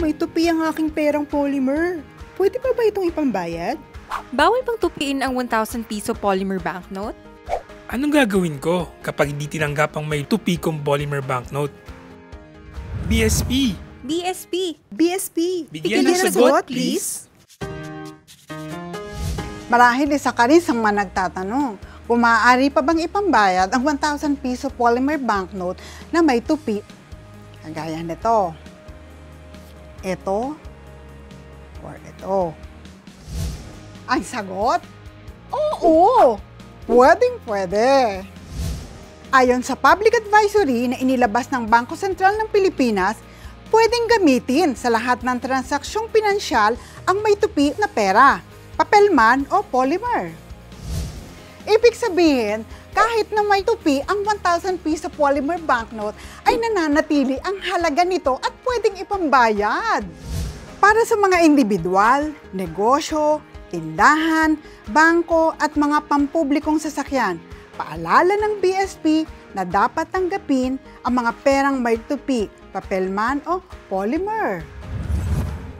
May tupi ang aking perang polymer. Pwede pa ba itong ipambayad? Bawal bang tupiin ang 1,000 piso polymer banknote? Anong gagawin ko kapag hindi tinanggap ang may tupi kong polymer banknote? BSP! BSP! BSP! Bigyan ng sagot, please! Marahil isa ka rin sa mga nagtatanong, kung maaari pa bang ipambayad ang 1,000 piso polymer banknote na may tupi? Kagaya nito. Ito or ito. Ang sagot? Oo! Pwedeng-pwede. Ayon sa public advisory na inilabas ng Bangko Sentral ng Pilipinas, pwedeng gamitin sa lahat ng transaksyong pinansyal ang may tupi na pera, papel man o polymer. Ibig sabihin, kahit na may tupi ang 1,000 piso polymer banknote ay nananatili ang halaga nito at pwedeng ipambayad. Para sa mga individual, negosyo, tindahan, bangko at mga pampublikong sasakyan, paalala ng BSP na dapat tanggapin ang mga perang may tupi, papel man o polymer.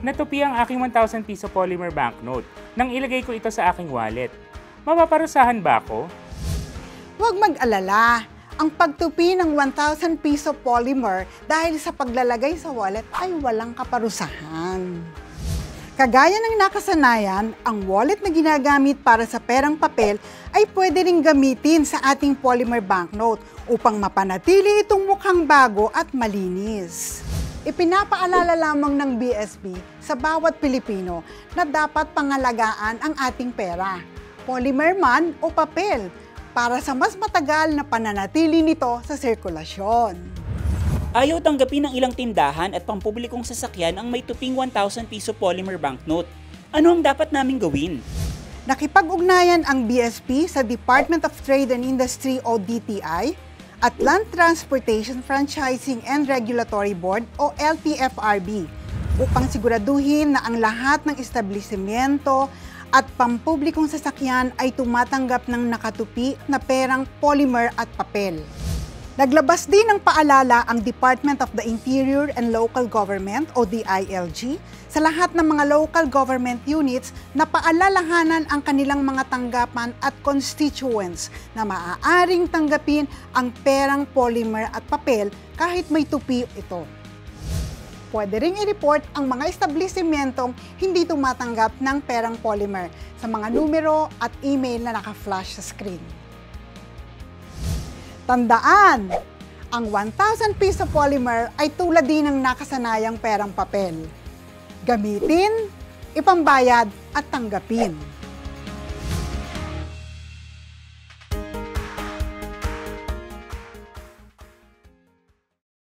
Natupi ang aking 1,000 piso polymer banknote nang ilagay ko ito sa aking wallet. Mapaparusahan ba ako? Huwag mag-alala. Ang pagtupi ng 1,000 piso polymer dahil sa paglalagay sa wallet ay walang kaparusahan. Kagaya ng nakasanayan, ang wallet na ginagamit para sa perang papel ay pwede ring gamitin sa ating polymer banknote upang mapanatili itong mukhang bago at malinis. Ipinapaalala lamang ng BSP sa bawat Pilipino na dapat pangalagaan ang ating pera, polymer man o papel, para sa mas matagal na pananatili nito sa sirkulasyon. Ayaw tanggapin ng ilang tindahan at pampublikong sasakyan ang may tuping 1,000 piso polymer banknote. Ano ang dapat naming gawin? Nakipag-ugnayan ang BSP sa Department of Trade and Industry o DTI at Land Transportation Franchising and Regulatory Board o LTFRB upang siguraduhin na ang lahat ng establishmento at pampublikong sasakyan ay tumatanggap ng nakatupi na perang polymer at papel. Naglabas din ng paalala ang Department of the Interior and Local Government o DILG sa lahat ng mga local government units na paalalahanan ang kanilang mga tanggapan at constituents na maaaring tanggapin ang perang polymer at papel kahit may tupi ito. Pwede ring i-report ang mga establishmentong hindi tumatanggap ng perang polymer sa mga numero at email na naka-flash sa screen. Tandaan, ang 1,000 piso polymer ay tulad din ng nakasanayang perang papel. Gamitin, ipambayad at tanggapin.